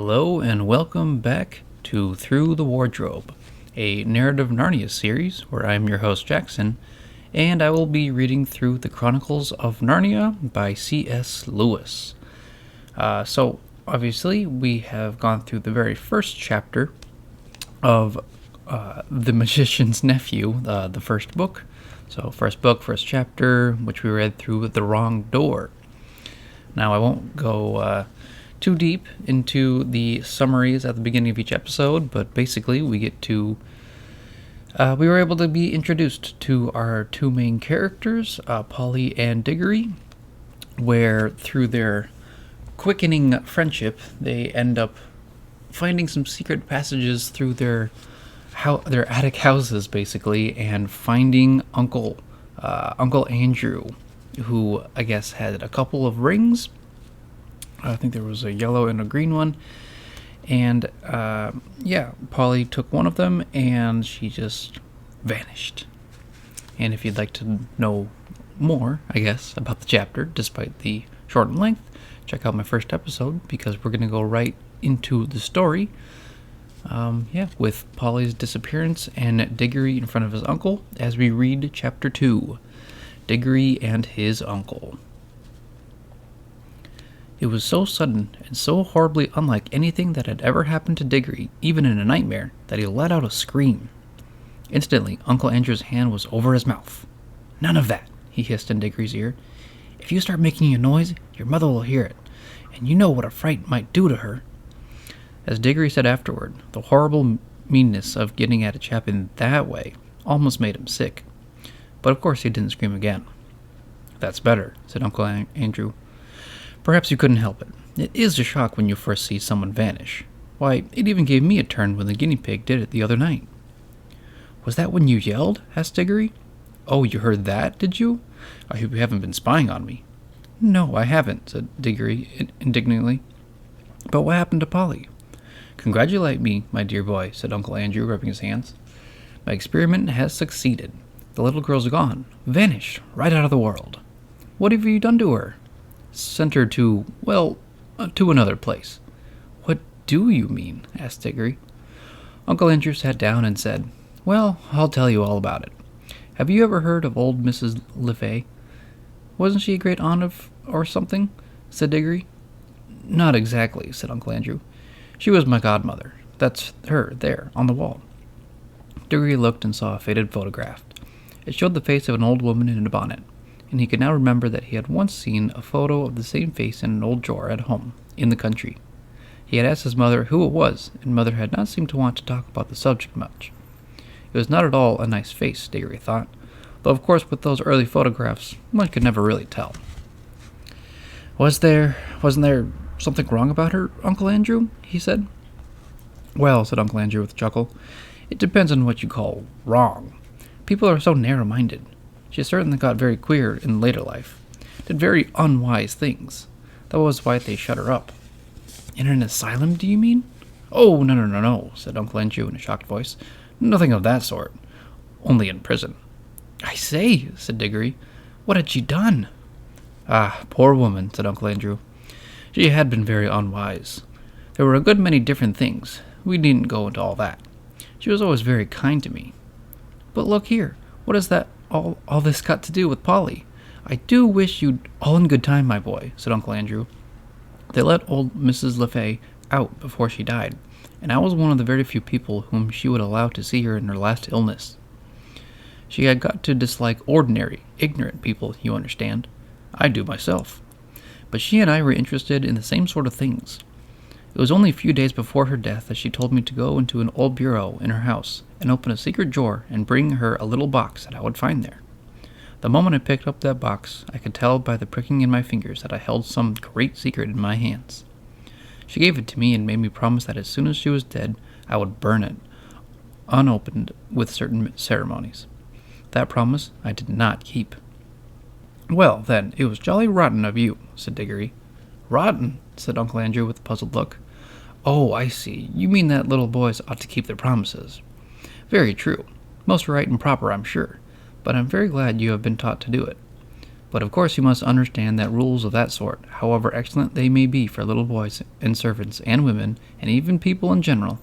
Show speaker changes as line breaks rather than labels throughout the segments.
Hello and welcome back to Through the Wardrobe, a narrative Narnia series where I'm your host Jackson, and I will be reading through the Chronicles of Narnia by C.S. Lewis. So, obviously, we have gone through the very first chapter of The Magician's Nephew, the first book. So, first book, first chapter, which we read through The Wrong Door. Now, I won't go too deep into the summaries at the beginning of each episode, but basically we were able to be introduced to our two main characters, Polly and Digory, where through their quickening friendship, they end up finding some secret passages through their attic houses, basically, and finding Uncle Andrew, who I guess had a couple of rings. I think there was a yellow and a green one. And, Polly took one of them, and she just vanished. And if you'd like to know more, I guess, about the chapter, despite the short length, check out my first episode, because we're going to go right into the story. With Polly's disappearance and Digory in front of his uncle, as we read Chapter 2, Digory and his Uncle. It was so sudden and so horribly unlike anything that had ever happened to Digory, even in a nightmare, that he let out a scream. Instantly, Uncle Andrew's hand was over his mouth. "None of that," he hissed in Digory's ear. "If you start making a noise, your mother will hear it, and you know what a fright might do to her." As Digory said afterward, the horrible meanness of getting at a chap in that way almost made him sick. But of course he didn't scream again. "That's better," said Uncle Andrew. "Perhaps you couldn't help it. It is a shock when you first see someone vanish. Why, it even gave me a turn when the guinea pig did it the other night." "Was that when you yelled?" asked Digory. "Oh, you heard that, did you? I hope you haven't been spying on me." "No, I haven't," said Digory indignantly. "But what happened to Polly?" "Congratulate me, my dear boy," said Uncle Andrew, rubbing his hands. "My experiment has succeeded. The little girl's gone, vanished, right out of the world." "What have you done to her?" "Sent her to another place." "What do you mean?" asked Digory. Uncle Andrew sat down and said, "Well, I'll tell you all about it. Have you ever heard of old Mrs. LeFay?" "Wasn't she a great aunt or something?" said Digory. "Not exactly," said Uncle Andrew. "She was my godmother. That's her, there, on the wall." Digory looked and saw a faded photograph. It showed the face of an old woman in a bonnet, and he could now remember that he had once seen a photo of the same face in an old drawer at home, in the country. He had asked his mother who it was, and Mother had not seemed to want to talk about the subject much. It was not at all a nice face, Digory thought, though of course with those early photographs, one could never really tell. Wasn't there something wrong about her, Uncle Andrew?" he said. "Well," said Uncle Andrew with a chuckle, "it depends on what you call wrong. People are so narrow-minded. She certainly got very queer in later life. Did very unwise things. That was why they shut her up." "In an asylum, do you mean?" "Oh, no," said Uncle Andrew in a shocked voice. "Nothing of that sort. Only in prison." "I say," said Digory, "what had she done?" "Ah, poor woman," said Uncle Andrew. "She had been very unwise. There were a good many different things. We needn't go into all that. She was always very kind to me." "But look here, what has that all this got to do with Polly? I do wish you'd—" "All in good time, my boy," said Uncle Andrew. "They let old Mrs. LeFay out before she died, and I was one of the very few people whom she would allow to see her in her last illness. She had got to dislike ordinary, ignorant people, you understand. I do myself. But she and I were interested in the same sort of things. It was only a few days before her death that she told me to go into an old bureau in her house and open a secret drawer and bring her a little box that I would find there. The moment I picked up that box, I could tell by the pricking in my fingers that I held some great secret in my hands. She gave it to me and made me promise that as soon as she was dead, I would burn it, unopened with certain ceremonies. That promise I did not keep." "Well, then, it was jolly rotten of you," said Digory. "Rotten?" said Uncle Andrew with a puzzled look. "Oh, I see. You mean that little boys ought to keep their promises. Very true. Most right and proper, I'm sure. But I'm very glad you have been taught to do it. But of course you must understand that rules of that sort, however excellent they may be for little boys and servants and women, and even people in general,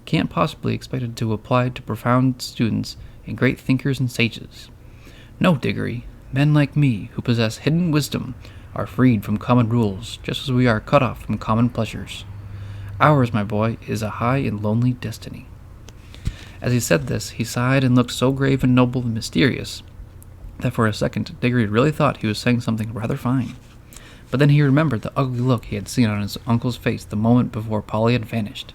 can't possibly be expected to apply to profound students and great thinkers and sages. No, Digory, men like me, who possess hidden wisdom, are freed from common rules, just as we are cut off from common pleasures. Ours, my boy, is a high and lonely destiny. As he said this, he sighed and looked so grave and noble and mysterious that for a second Digory really thought he was saying something rather fine. But then he remembered the ugly look he had seen on his uncle's face the moment before Polly had vanished,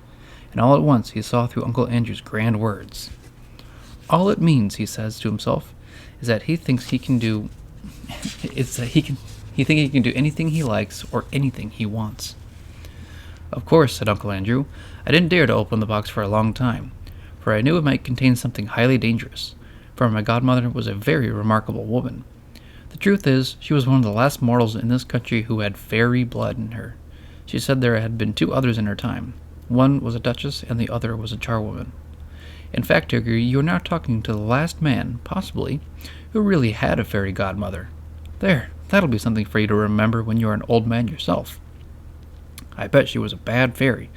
and all at once he saw through Uncle Andrew's grand words. All it means, he says to himself, is that he thinks he can do he thinks he can do anything he likes or anything he wants. Of course, said Uncle Andrew, I didn't dare to open the box for a long time, for I knew it might contain something highly dangerous, for my godmother was a very remarkable woman. The truth is, she was one of the last mortals in this country who had fairy blood in her. She said there had been 2 others in her time. One was a duchess, and the other was a charwoman. In fact, Digory, you are now talking to the last man, possibly, who really had a fairy godmother. There, that'll be something for you to remember when you are an old man yourself. I bet she was a bad fairy,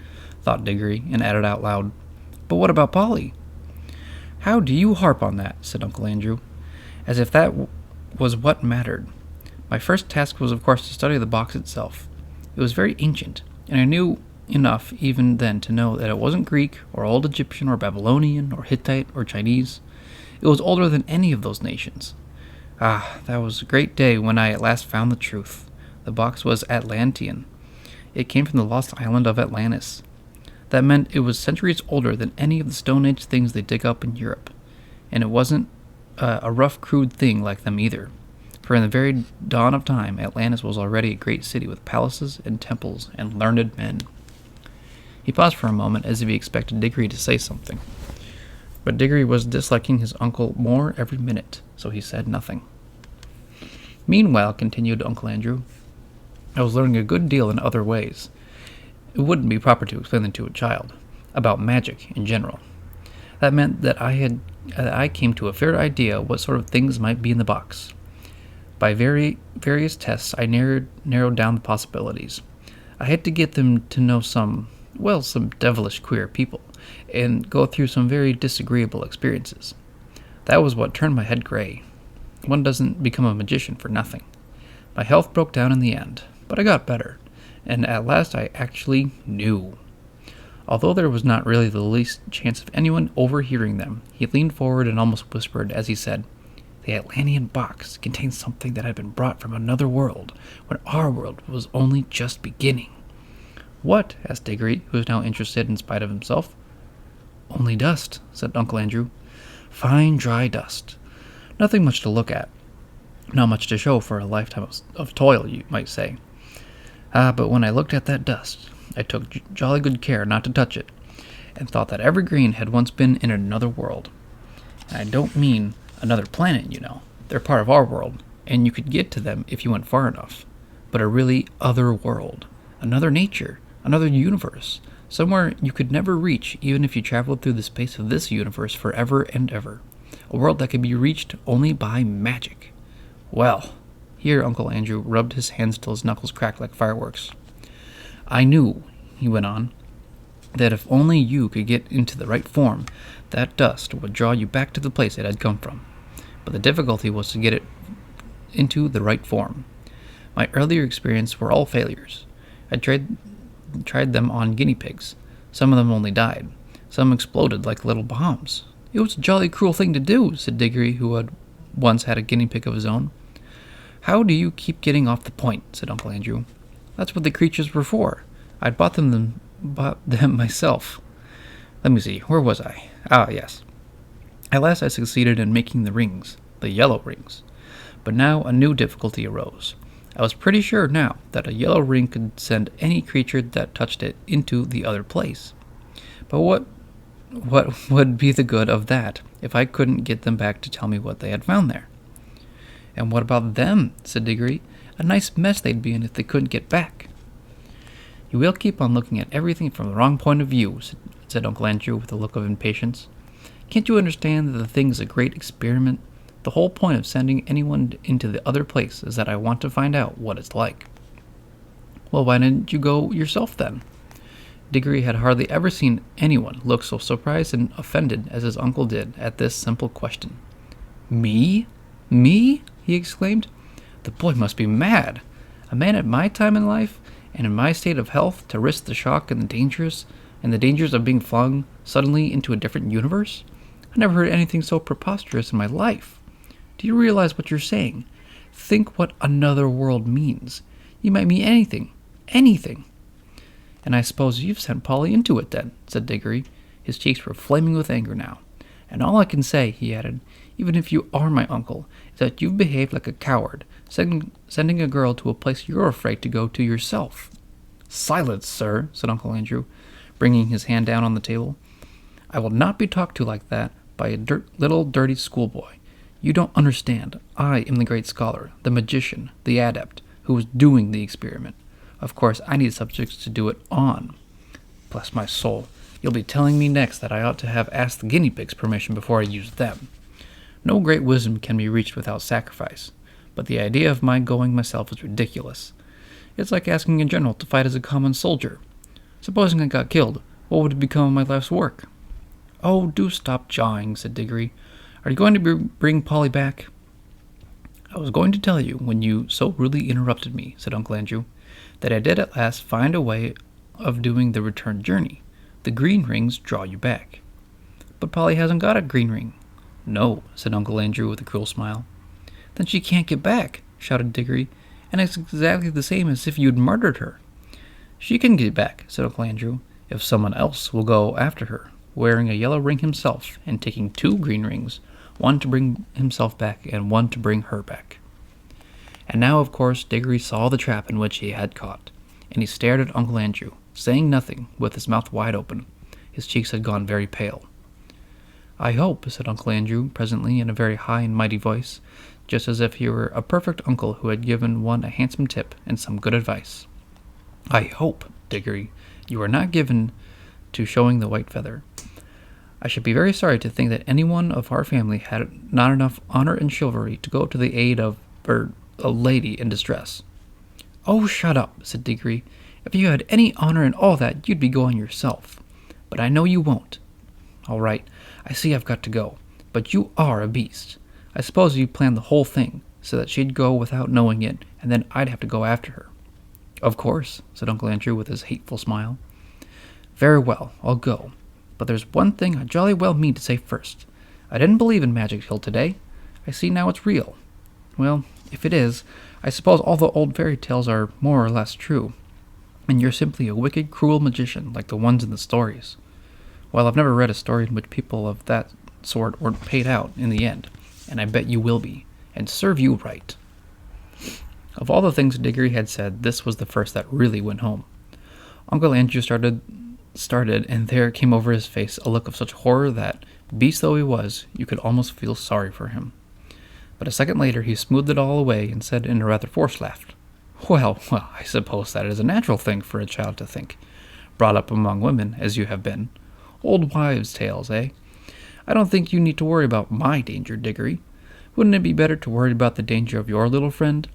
thought Digory, and added out loud, but what about Polly? How do you harp on that, said Uncle Andrew, as if that was what mattered. My first task was, of course, to study the box itself. It was very ancient, and I knew enough even then to know that it wasn't Greek, or Old Egyptian, or Babylonian, or Hittite, or Chinese. It was older than any of those nations. Ah, that was a great day when I at last found the truth. The box was Atlantean. It came from the lost island of Atlantis. That meant it was centuries older than any of the Stone Age things they dig up in Europe. And it wasn't a rough, crude thing like them either. For in the very dawn of time, Atlantis was already a great city with palaces and temples and learned men. He paused for a moment as if he expected Digory to say something. But Digory was disliking his uncle more every minute, so he said nothing. Meanwhile, continued Uncle Andrew, I was learning a good deal in other ways. It wouldn't be proper to explain them to a child, about magic in general. That meant that I came to a fair idea what sort of things might be in the box. By various tests, I narrowed down the possibilities. I had to get them to know some devilish queer people, and go through some very disagreeable experiences. That was what turned my head gray. One doesn't become a magician for nothing. My health broke down in the end, but I got better, and at last I actually knew. Although there was not really the least chance of anyone overhearing them, he leaned forward and almost whispered as he said, The Atlantean box contains something that had been brought from another world, when our world was only just beginning. What? Asked Digory, who was now interested in spite of himself. Only dust, said Uncle Andrew. Fine, dry dust. Nothing much to look at. Not much to show for a lifetime of toil, you might say. But when I looked at that dust, I took jolly good care not to touch it, and thought that every grain had once been in another world. And I don't mean another planet, you know. They're part of our world, and you could get to them if you went far enough. But a really other world, another nature, another universe, somewhere you could never reach even if you traveled through the space of this universe forever and ever. A world that could be reached only by magic. Well, here Uncle Andrew rubbed his hands till his knuckles cracked like fireworks. I knew, he went on, that if only you could get into the right form, that dust would draw you back to the place it had come from. But the difficulty was to get it into the right form. My earlier experiences were all failures. I tried them on guinea pigs. Some of them only died. Some exploded like little bombs. It was a jolly cruel thing to do, said Digory, who had once had a guinea pig of his own. How do you keep getting off the point, said Uncle Andrew. That's what the creatures were for. I'd bought them myself. Let me see, where was I? Ah, yes. At last I succeeded in making the rings, the yellow rings. But now a new difficulty arose. I was pretty sure now that a yellow ring could send any creature that touched it into the other place. But what would be the good of that if I couldn't get them back to tell me what they had found there? And what about them, said Digory. A nice mess they'd be in if they couldn't get back. You will keep on looking at everything from the wrong point of view, said Uncle Andrew with a look of impatience. Can't you understand that the thing is a great experiment? The whole point of sending anyone into the other place is that I want to find out what it's like." "Well, why didn't you go yourself then?" Digory had hardly ever seen anyone look so surprised and offended as his uncle did at this simple question. "Me? Me?" he exclaimed. "The boy must be mad. A man at my time in life, and in my state of health, to risk the shock and the dangers of being flung suddenly into a different universe? I never heard anything so preposterous in my life. Do you realize what you're saying? Think what another world means. You might mean anything. Anything." "And I suppose you've sent Polly into it, then," said Digory. His cheeks were flaming with anger now. "And all I can say," he added, "even if you are my uncle, is that you've behaved like a coward, sending a girl to a place you're afraid to go to yourself." "Silence, sir," said Uncle Andrew, bringing his hand down on the table. "I will not be talked to like that by a little dirty schoolboy. You don't understand. I am the great scholar, the magician, the adept, who was doing the experiment. Of course, I need subjects to do it on. Bless my soul, you'll be telling me next that I ought to have asked the guinea pigs permission before I used them. No great wisdom can be reached without sacrifice, but the idea of my going myself is ridiculous. It's like asking a general to fight as a common soldier. Supposing I got killed, what would become of my life's work?" "Oh, do stop jawing," said Digory. "Are you going to bring Polly back?" "I was going to tell you, when you so rudely interrupted me," said Uncle Andrew, "that I did at last find a way of doing the return journey. The green rings draw you back." "But Polly hasn't got a green ring." "No," said Uncle Andrew with a cruel smile. "Then she can't get back," shouted Digory, "and it's exactly the same as if you'd murdered her." "She can get back," said Uncle Andrew, "if someone else will go after her, wearing a yellow ring himself, and taking 2 green rings, one to bring himself back and one to bring her back." And now, of course, Digory saw the trap in which he had caught, and he stared at Uncle Andrew, saying nothing, with his mouth wide open. His cheeks had gone very pale. "I hope," said Uncle Andrew presently in a very high and mighty voice, just as if he were a perfect uncle who had given one a handsome tip and some good advice, "I hope, Digory, you are not given to showing the white feather. I should be very sorry to think that anyone of our family had not enough honor and chivalry to go to the aid of a lady in distress." "Oh, shut up," said Digory. "If you had any honor and all that, you'd be going yourself. But I know you won't. All right, I see I've got to go. But you are a beast. I suppose you planned the whole thing, so that she'd go without knowing it, and then I'd have to go after her." "Of course," said Uncle Andrew with his hateful smile. "Very well, I'll go. But there's one thing I jolly well mean to say first. I didn't believe in magic till today. I see now it's real. Well, if it is, I suppose all the old fairy tales are more or less true, and you're simply a wicked, cruel magician like the ones in the stories. Well, I've never read a story in which people of that sort weren't paid out in the end, and I bet you will be, and serve you right." Of all the things Digory had said, this was the first that really went home. Uncle Andrew started, and there came over his face a look of such horror that, beast though he was, you could almost feel sorry for him. But a second later he smoothed it all away and said in a rather forced laugh, Well, I suppose that is a natural thing for a child to think, brought up among women, as you have been. Old wives' tales, eh? I don't think you need to worry about my danger, Digory. Wouldn't it be better to worry about the danger of your little friend?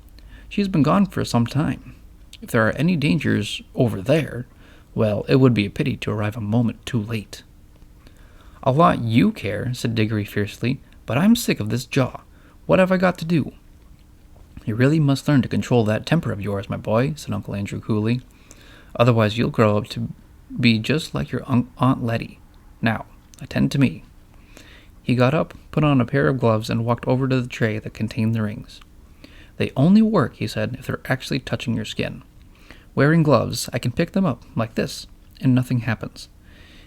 She's been gone for some time. If there are any dangers over there, well, it would be a pity to arrive a moment too late." "A lot you care," said Digory fiercely, "but I'm sick of this jaw. What have I got to do?" "You really must learn to control that temper of yours, my boy," said Uncle Andrew coolly. "Otherwise you'll grow up to be just like your Aunt Letty. Now, attend to me." He got up, put on a pair of gloves, and walked over to the tray that contained the rings. "They only work," he said, "if they're actually touching your skin. Wearing gloves, I can pick them up, like this, and nothing happens.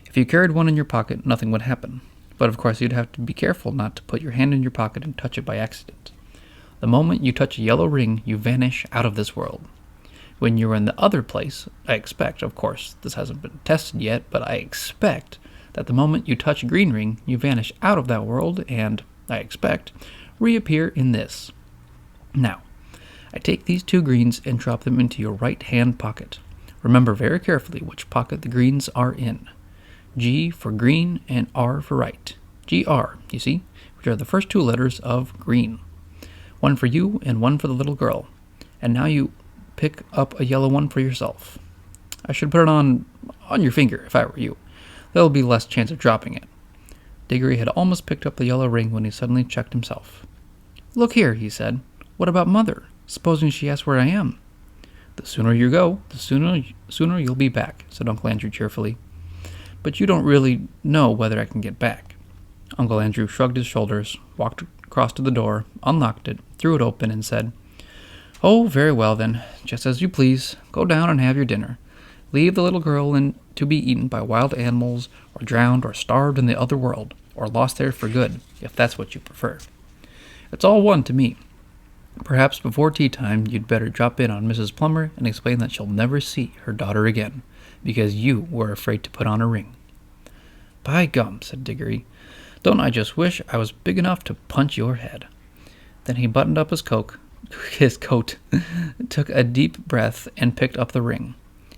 If you carried one in your pocket, nothing would happen. But of course you'd have to be careful not to put your hand in your pocket and touch it by accident. The moment you touch a yellow ring, you vanish out of this world. When you're in the other place, I expect, of course, this hasn't been tested yet, but I expect that the moment you touch a green ring, you vanish out of that world and, I expect, reappear in this. Now, I take these 2 greens and drop them into your right hand pocket. Remember very carefully which pocket the greens are in. G for green and R for right. GR, you see? which are the first two letters of green. One for you and one for the little girl. And now you pick up a yellow one for yourself. I should put it on your finger if I were you. There'll be less chance of dropping it. Digory had almost picked up the yellow ring when he suddenly checked himself. Look here, he said. What about Mother? Supposing she asks where I am? The sooner you go, the sooner you'll be back, said Uncle Andrew cheerfully. But you don't really know whether I can get back. Uncle Andrew shrugged his shoulders, walked across to the door, unlocked it, threw it open, and said, Oh, very well then, just as you please. Go down and have your dinner. Leave the little girl to be eaten by wild animals, or drowned, or starved in the other world, or lost there for good, if that's what you prefer. It's all one to me. Perhaps before tea time you'd better drop in on Mrs. Plummer and explain that she'll never see her daughter again, because you were afraid to put on a ring. By gum, said Digory, don't I just wish I was big enough to punch your head. Then he buttoned up his coat, took a deep breath, and picked up the ring.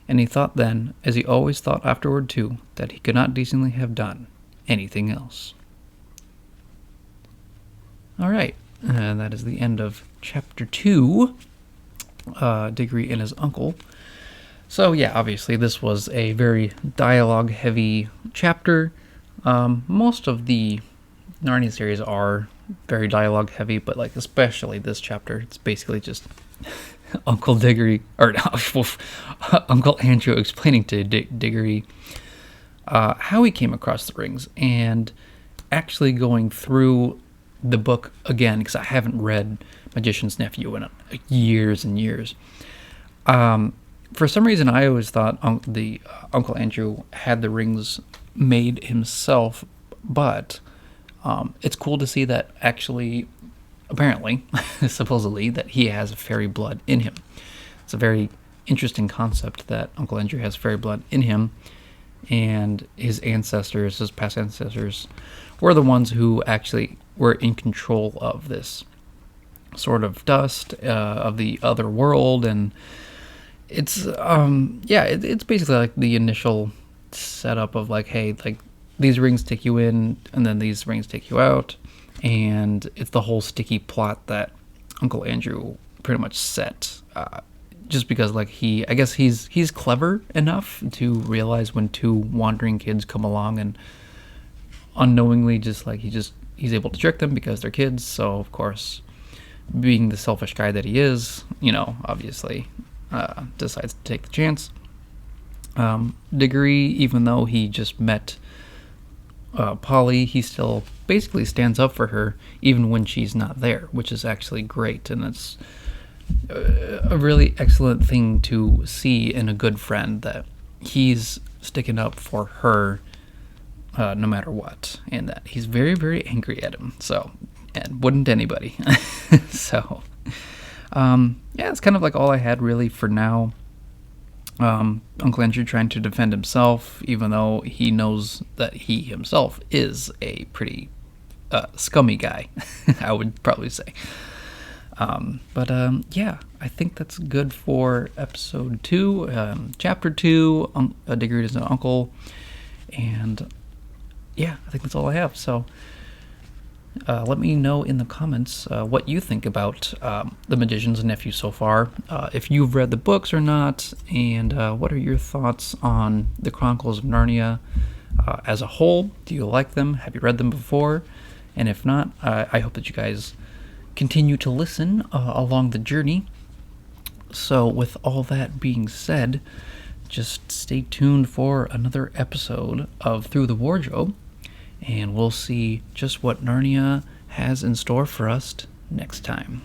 And he thought then, as he always thought afterward too, that he could not decently have done anything else. All right, and that is the end of Chapter 2, Digory and his uncle. So yeah, obviously this was a very dialogue-heavy chapter. Most of the Narnia series are very dialogue-heavy, but like especially this chapter, it's basically just Uncle Digory, or Uncle Andrew explaining to Digory how he came across the rings, and actually going through the book again, because I haven't read Magician's Nephew in years and years. For some reason, I always thought Uncle Andrew had the rings made himself, but it's cool to see that actually, apparently, supposedly, that he has fairy blood in him. It's a very interesting concept that Uncle Andrew has fairy blood in him, and his past ancestors, were the ones who actually were in control of this sort of dust of the other world, and it's it's basically like the initial setup of like, hey, like these rings take you in, and then these rings take you out, and it's the whole sticky plot that Uncle Andrew pretty much set. Just because, like, I guess he's clever enough to realize when two wandering kids come along, and unknowingly he's able to trick them because they're kids. So of course, being the selfish guy that he is, obviously decides to take the chance. Digory, even though he just met Polly, he still basically stands up for her even when she's not there, which is actually great, and it's a really excellent thing to see in a good friend, that he's sticking up for her no matter what, and that he's very, very angry at him. So, and wouldn't anybody? So, it's kind of like all I had really for now. Uncle Andrew trying to defend himself, even though he knows that he himself is a pretty scummy guy, I would probably say. I think that's good for episode 2, chapter 2, Digory is an uncle, and I think that's all I have. So let me know in the comments what you think about The Magician's Nephew so far, if you've read the books or not, and what are your thoughts on the Chronicles of Narnia as a whole. Do you like them? Have you read them before? And if not, I hope that you guys continue to listen along the journey. So with all that being said, just stay tuned for another episode of Through the Wardrobe, and we'll see just what Narnia has in store for us next time.